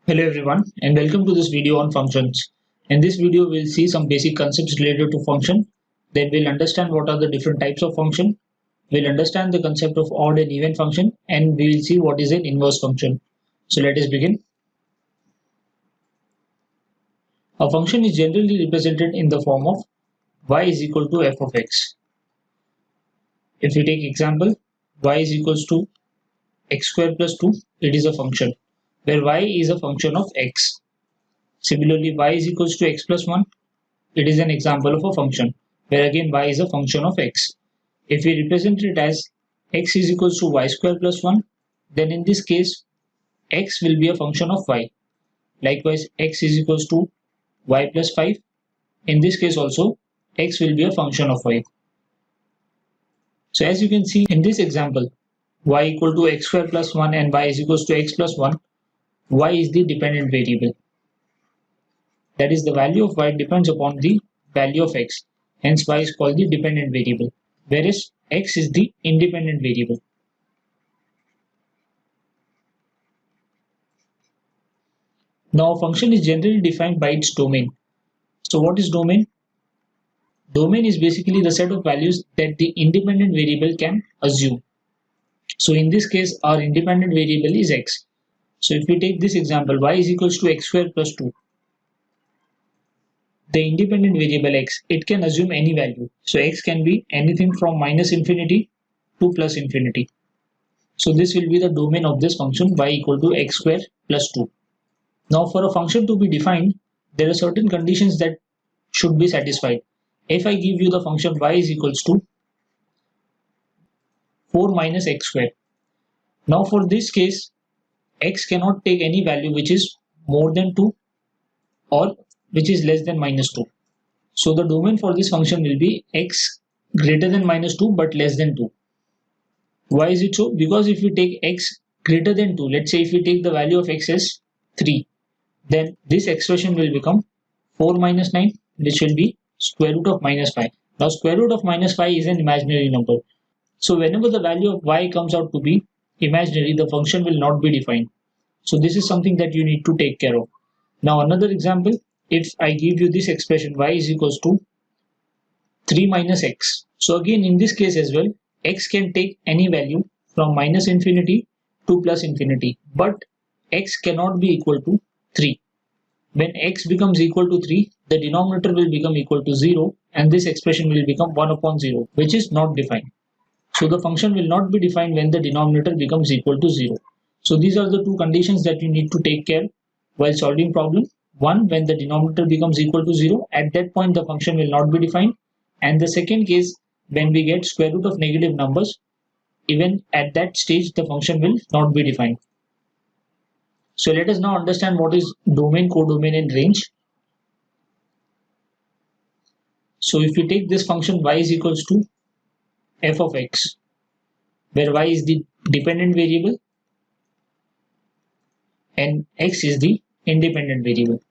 Hello everyone and welcome to this video on functions. In this video we'll see some basic concepts related to function. Then we'll understand what are the different types of function. We'll understand the concept of odd and even function and we will see what is an inverse function. So let us begin. A function is generally represented in the form of y is equal to f of x. If we take example y is equals to x square plus 2, it is a function where y is a function of x. Similarly, y is equals to x plus 1. It is an example of a function where again y is a function of x. If we represent it as x is equals to y square plus 1, then in this case x will be a function of y. Likewise, x is equals to y plus 5. In this case also x will be a function of y. So as you can see in this example, y equal to x square plus 1 and y is equals to x plus 1, y is the dependent variable. That is, the value of y depends upon the value of x. Hence y is called the dependent variable, whereas x is the independent variable. Now a function is generally defined by its domain. So what is domain? Domain is basically the set of values that the independent variable can assume. So in this case our independent variable is x. So if we take this example, y is equals to x square plus 2. The independent variable x, it can assume any value. So x can be anything from minus infinity to plus infinity. So this will be the domain of this function y equal to x square plus 2. Now for a function to be defined, there are certain conditions that should be satisfied. If I give you the function y is equals to 4 minus x square. Now for this case, x cannot take any value which is more than 2 or which is less than minus 2. So the domain for this function will be x greater than minus 2 but less than 2. Why is it so? Because if we take x greater than 2, let's say if we take the value of x as 3, then this expression will become 4 minus 9, which will be square root of minus 5. Now square root of minus 5 is an imaginary number. So whenever the value of y comes out to be imaginary, the function will not be defined. So this is something that you need to take care of. Now another example, if I give you this expression y is equals to 3 minus x. So again in this case as well, x can take any value from minus infinity to plus infinity, but x cannot be equal to 3. When x becomes equal to 3, the denominator will become equal to 0 and this expression will become 1 upon 0, which is not defined. So the function will not be defined when the denominator becomes equal to 0. So these are the two conditions that you need to take care while solving problem. One, when the denominator becomes equal to 0, at that point the function will not be defined. And the second case, when we get square root of negative numbers, even at that stage the function will not be defined. So let us now understand what is domain, codomain and range. So if we take this function y is equals to f of x, where y is the dependent variable and x is the independent variable.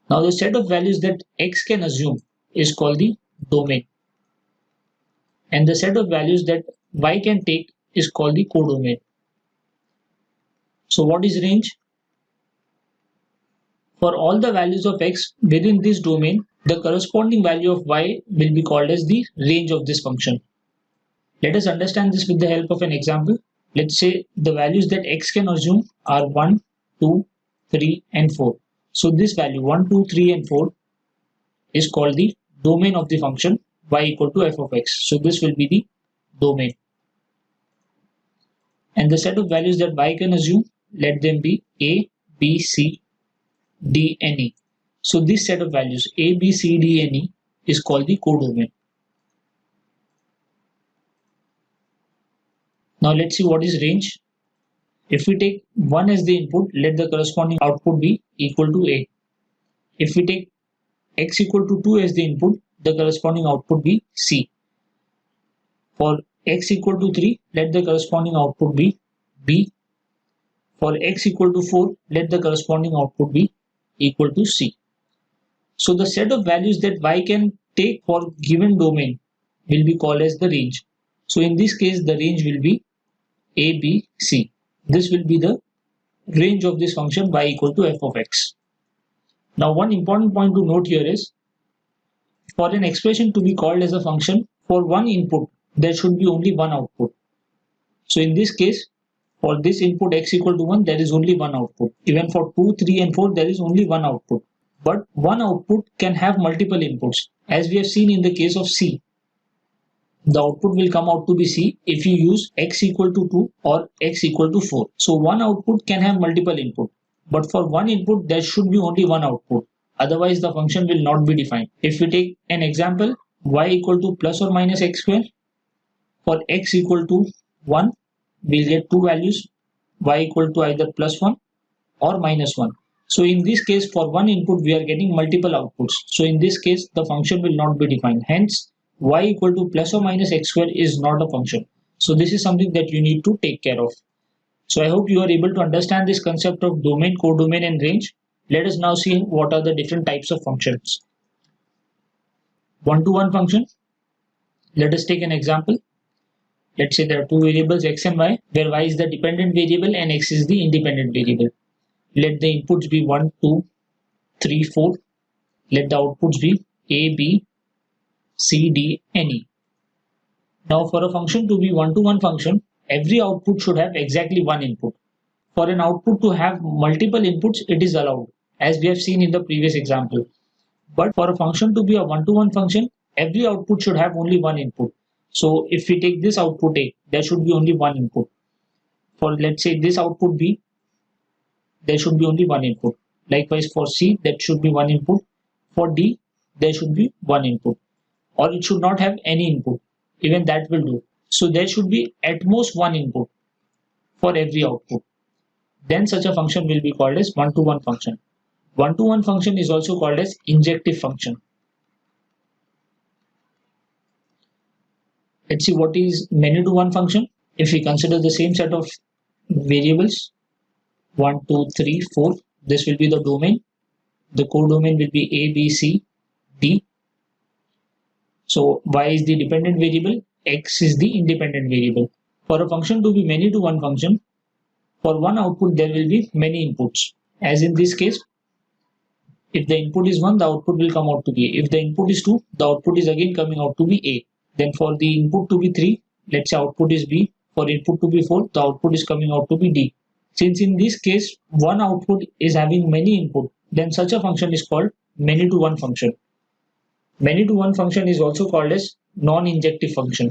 Now the set of values that x can assume is called the domain, and the set of values that y can take is called the codomain. So what is range? For all the values of x within this domain, the corresponding value of y will be called as the range of this function. Let us understand this with the help of an example. Let's say the values that x can assume are 1, 2, 3 and 4. So this value 1, 2, 3 and 4 is called the domain of the function y equal to f of x. So this will be the domain. And the set of values that y can assume, let them be a, b, c, d and e. So this set of values a, b, c, d and e is called the codomain. Now let's see what is range. If we take 1 as the input, let the corresponding output be equal to a. If we take x equal to 2 as the input, the corresponding output be c. For x equal to 3, let the corresponding output be b. For x equal to 4, let the corresponding output be equal to c. So the set of values that y can take for given domain will be called as the range. So in this case, the range will be a, b, c. This will be the range of this function y equal to f of x. Now one important point to note here is, for an expression to be called as a function, for one input there should be only one output. So in this case, for this input x equal to 1, there is only one output. Even for 2, 3 and 4, there is only one output. But one output can have multiple inputs. As we have seen in the case of C, the output will come out to be C if you use x equal to 2 or x equal to 4. So one output can have multiple input. But for one input, there should be only one output. Otherwise, the function will not be defined. If we take an example, y equal to plus or minus x square, for x equal to 1, we'll get two values, y equal to either plus 1 or minus 1. So in this case, for one input, we are getting multiple outputs. So in this case, the function will not be defined. Hence, y equal to plus or minus x square is not a function. So this is something that you need to take care of. So I hope you are able to understand this concept of domain, codomain and range. Let us now see what are the different types of functions. One-to-one function. Let us take an example. Let's say there are two variables x and y, where y is the dependent variable and x is the independent variable. Let the inputs be 1, 2, 3, 4. Let the outputs be a, b, c, d, and e. Now for a function to be one-to-one function, every output should have exactly one input. For an output to have multiple inputs, it is allowed, as we have seen in the previous example. But for a function to be a one-to-one function, every output should have only one input. So if we take this output A, there should be only one input. For let's say this output B, there should be only one input. Likewise for C, that should be one input. For D, there should be one input. Or it should not have any input. Even that will do. So there should be at most one input for every output. Then such a function will be called as one-to-one function. One-to-one function is also called as injective function. Let's see what is many-to-one function. If we consider the same set of variables, 1, 2, 3, 4, this will be the domain. The codomain will be A, B, C, D. So y is the dependent variable, x is the independent variable. For a function to be many-to-one function, for one output there will be many inputs. As in this case, if the input is 1, the output will come out to be A. If the input is 2, the output is again coming out to be A. Then for the input to be 3, let's say output is B. For input to be 4, the output is coming out to be D. Since in this case, one output is having many input, then such a function is called many-to-one function. Many-to-one function is also called as non-injective function.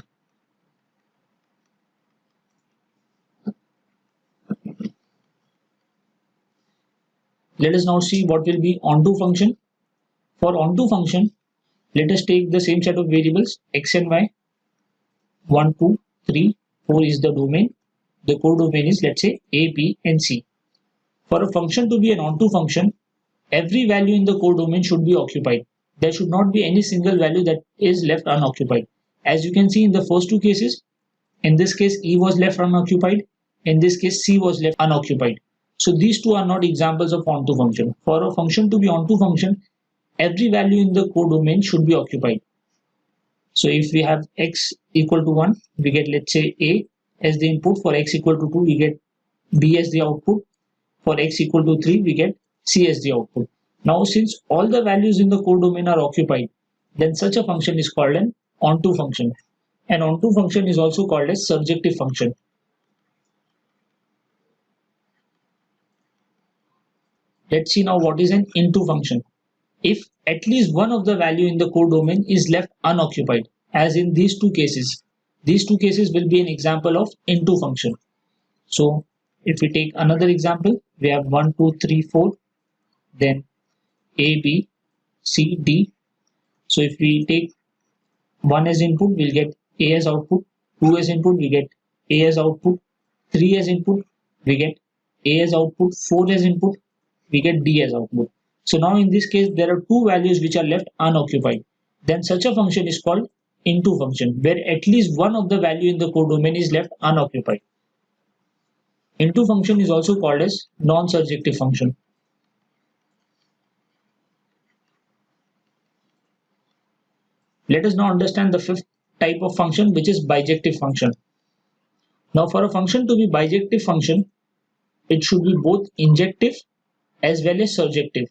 Let us now see what will be onto function. For onto function, let us take the same set of variables x and y. 1, 2, 3, 4 is the domain. The codomain is, let's say, a, b and c. For a function to be an onto function, every value in the codomain should be occupied. There should not be any single value that is left unoccupied. As you can see in the first two cases, in this case E was left unoccupied, in this case C was left unoccupied. So these two are not examples of onto function. For a function to be onto function, every value in the codomain should be occupied. So if we have x equal to 1, we get, let's say, A as the input. For x equal to 2, we get B as the output. For x equal to 3, we get C as the output. Now since all the values in the codomain are occupied, then such a function is called an onto function. An onto function is also called as surjective function. Let's see now what is an into function. If at least one of the value in the codomain is left unoccupied, as in these two cases will be an example of into function. So if we take another example, we have 1, 2, 3, 4, then A, B, C, D. So if we take 1 as input, we'll get A as output. 2 as input, we get A as output. 3 as input, we get A as output. 4 as input, we get D as output. So now in this case, there are two values which are left unoccupied. Then such a function is called into function, where at least one of the value in the codomain is left unoccupied. Into function is also called as non-surjective function. Let us now understand the fifth type of function, which is bijective function. Now for a function to be bijective function, it should be both injective as well as surjective.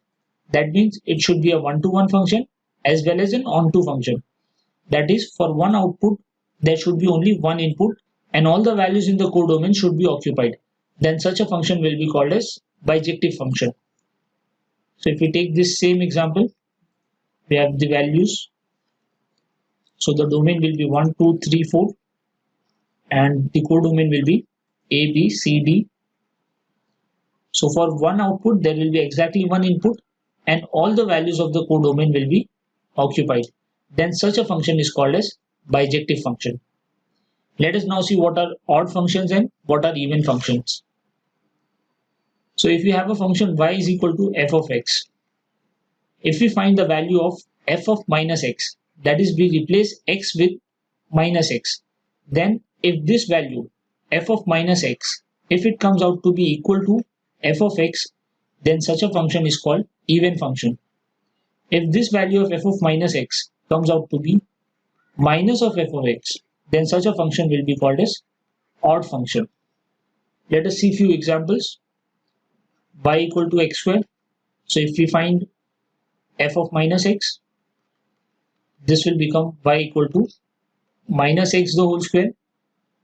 That means it should be a one-to-one function as well as an on-to function. That is, for one output, there should be only one input and all the values in the codomain should be occupied. Then such a function will be called as bijective function. So if we take this same example, we have the values. So the domain will be 1, 2, 3, 4 and the codomain will be A, B, C, D. So for one output, there will be exactly one input and all the values of the codomain will be occupied. Then such a function is called as bijective function. Let us now see what are odd functions and what are even functions. So if we have a function y is equal to f of x, if we find the value of f of minus x, that is we replace x with minus x, then if this value f of minus x, if it comes out to be equal to f of x, then such a function is called even function. If this value of f of minus x comes out to be minus of f of x, then such a function will be called as odd function. Let us see few examples. Y equal to x square. So if we find f of minus x, this will become y equal to minus x the whole square,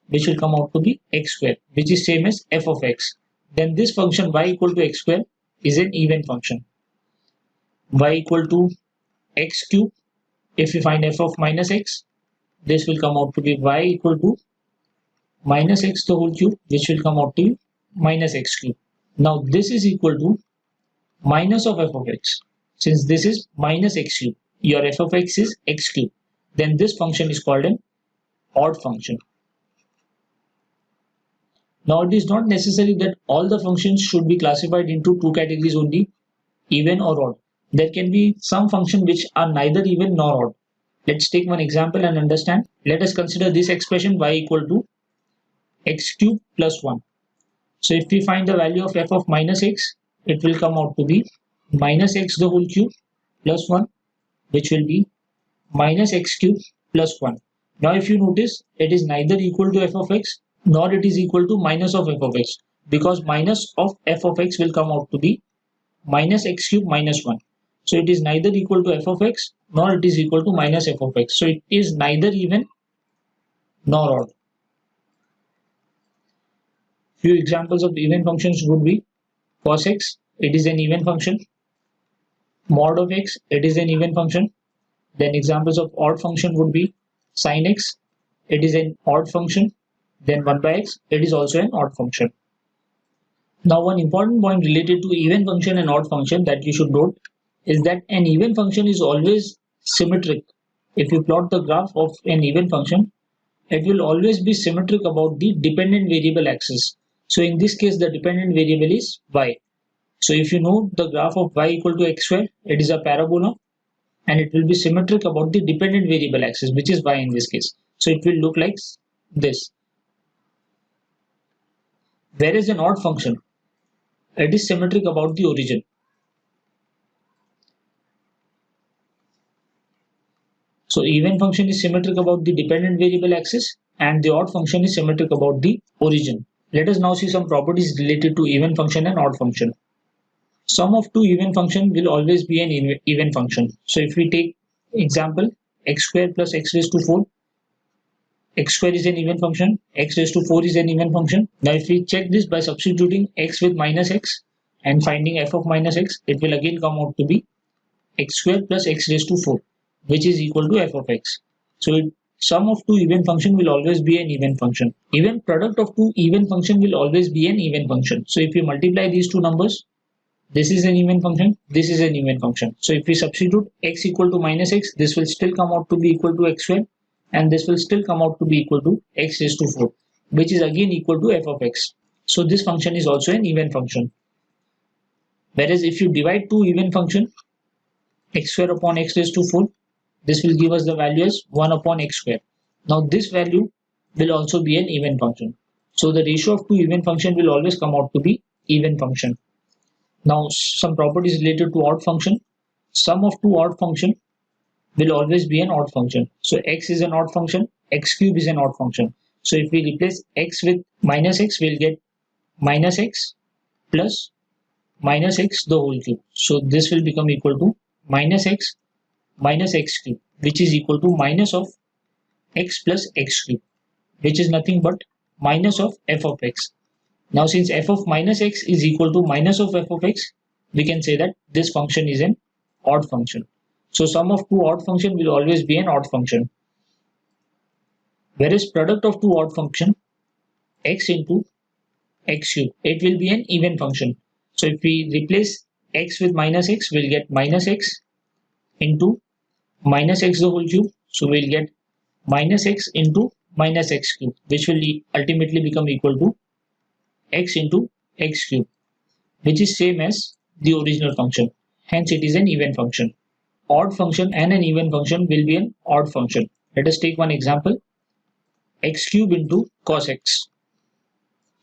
which will come out to be x square, which is same as f of x. Then this function y equal to x square is an even function. Y equal to x cube. If we find f of minus x, this will come out to be y equal to minus x the whole cube, which will come out to be minus x cube. Now this is equal to minus of f of x. Since this is minus x cube, your f of x is x cube, then this function is called an odd function. Now it is not necessary that all the functions should be classified into two categories only, even or odd. There can be some functions which are neither even nor odd. Let's take one example and understand. Let us consider this expression y equal to x cube plus 1. So if we find the value of f of minus x, it will come out to be minus x the whole cube plus 1, which will be minus x cube plus 1. Now if you notice, it is neither equal to f of x nor it is equal to minus of f of x, because minus of f of x will come out to be minus x cube minus 1. So it is neither equal to f of x nor it is equal to minus f of x. So it is neither even nor odd. Few examples of even functions would be cos x, it is an even function. Mod of x, it is an even function. Then examples of odd function would be sin x, it is an odd function. Then 1 by x, it is also an odd function. Now one important point related to even function and odd function that you should note is that an even function is always symmetric. If you plot the graph of an even function, it will always be symmetric about the dependent variable axis. So in this case, the dependent variable is y. So if you know the graph of y equal to x square, it is a parabola and it will be symmetric about the dependent variable axis, which is y in this case. So it will look like this. Whereas an odd function, it is symmetric about the origin. So even function is symmetric about the dependent variable axis and the odd function is symmetric about the origin. Let us now see some properties related to even function and odd function. Sum of two even function will always be an even function. So if we take example x square plus x raised to 4, x square is an even function, x raised to 4 is an even function. Now if we check this by substituting x with minus x and finding f of minus x, it will again come out to be x square plus x raised to 4, which is equal to f of x. So sum of two even function will always be an even function. Even product of two even function will always be an even function. So if we multiply these two numbers, this is an even function, this is an even function. So if we substitute x equal to minus x, this will still come out to be equal to x square and this will still come out to be equal to x raised to 4, which is again equal to f of x. So this function is also an even function. Whereas if you divide two even function, x square upon x raised to 4, this will give us the value as 1 upon x square. Now this value will also be an even function. So the ratio of two even function will always come out to be even function. Now some properties related to odd function. Sum of two odd function will always be an odd function. So x is an odd function, x cube is an odd function. So if we replace x with minus x, we'll get minus x plus minus x the whole cube. So this will become equal to minus x cube, which is equal to minus of x plus x cube, which is nothing but minus of f of x. Now since f of minus x is equal to minus of f of x, we can say that this function is an odd function. So sum of two odd function will always be an odd function. Whereas product of two odd function, x into x cube, it will be an even function. So if we replace x with minus x, we'll get minus x into minus x the whole cube. So we'll get minus x into minus x cube, which will ultimately become equal to x into x cube, which is same as the original function. Hence it is an even function. Odd function and an even function will be an odd function. Let us take one example. X cube into cos x.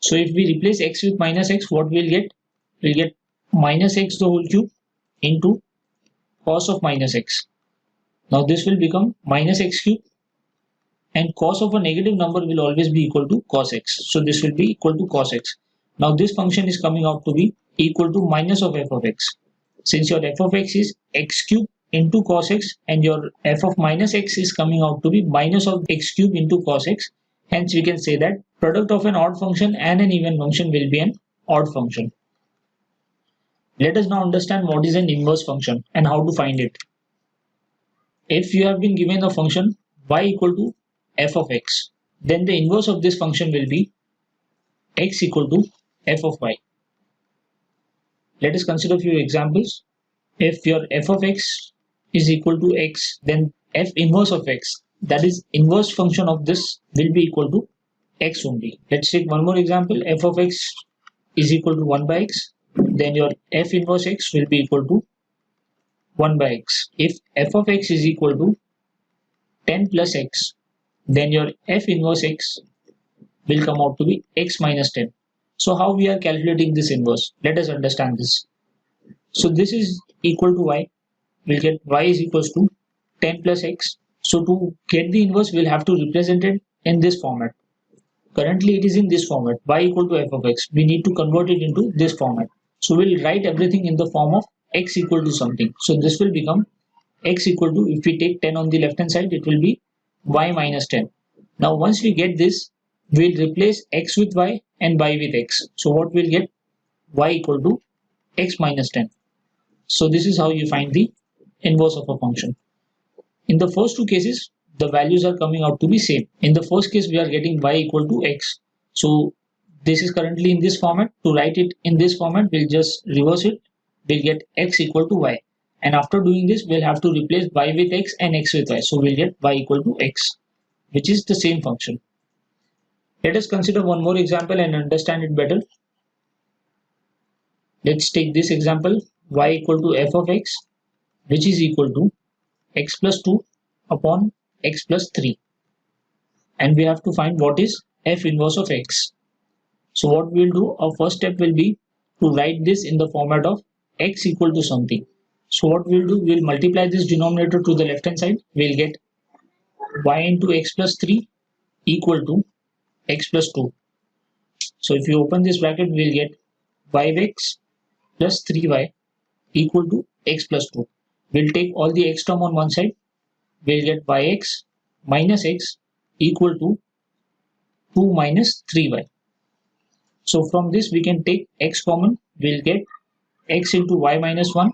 So if we replace x with minus x, what we'll get? We'll get minus x the whole cube into cos of minus x. Now this will become minus x cube, and cos of a negative number will always be equal to cos x. So this will be equal to cos x. Now this function is coming out to be equal to minus of f of x. Since your f of x is x cube into cos x and your f of minus x is coming out to be minus of x cube into cos x, hence we can say that product of an odd function and an even function will be an odd function. Let us now understand what is an inverse function and how to find it. If you have been given a function y equal to f of x, then the inverse of this function will be x equal to f of y. Let us consider a few examples. If your f of x is equal to x, then f inverse of x, that is inverse function of this, will be equal to x only. Let's take one more example. F of x is equal to 1 by x, then your f inverse x will be equal to 1 by x. If f of x is equal to 10 plus x, then your f inverse x will come out to be x minus 10. So how we are calculating this inverse? Let us understand this. So this is equal to y. We'll get y is equals to 10 plus x. So to get the inverse, we'll have to represent it in this format. Currently it is in this format, y equal to f of x. We need to convert it into this format. So we'll write everything in the form of x equal to something. So this will become x equal to, if we take 10 on the left hand side, it will be y minus 10. Now once we get this, we'll replace x with y and y with x. So what we'll get? Y equal to x minus 10. So this is how you find the inverse of a function. In the first two cases, the values are coming out to be same. In the first case, we are getting y equal to x. So this is currently in this format. To write it in this format, we'll just reverse it. We'll get x equal to y. And after doing this, we'll have to replace y with x and x with y. So we'll get y equal to x, which is the same function. Let us consider one more example and understand it better. Let's take this example, y equal to f of x, which is equal to x plus 2 upon x plus 3. And we have to find what is f inverse of x. So what we'll do, our first step will be to write this in the format of x equal to something. So what we'll do, we'll multiply this denominator to the left hand side. We'll get y into x plus 3 equal to x plus 2. So if you open this bracket, we'll get y of x plus 3y equal to x plus 2. We'll take all the x term on one side. We'll get yx minus x equal to 2 minus 3y. So from this we can take x common. We'll get x into y minus 1,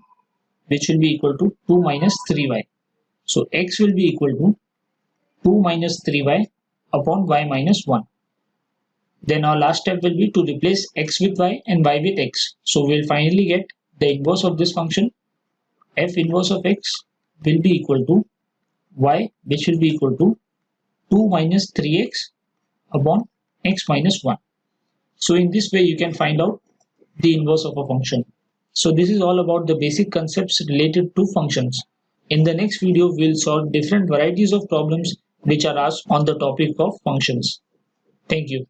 which will be equal to 2 minus 3y. So x will be equal to 2 minus 3y upon y minus 1. Then our last step will be to replace x with y and y with x. So we'll finally get the inverse of this function. F inverse of x will be equal to y, which will be equal to 2 minus 3x upon x minus 1. So in this way you can find out the inverse of a function. So this is all about the basic concepts related to functions. In the next video, we'll solve different varieties of problems which are asked on the topic of functions. Thank you.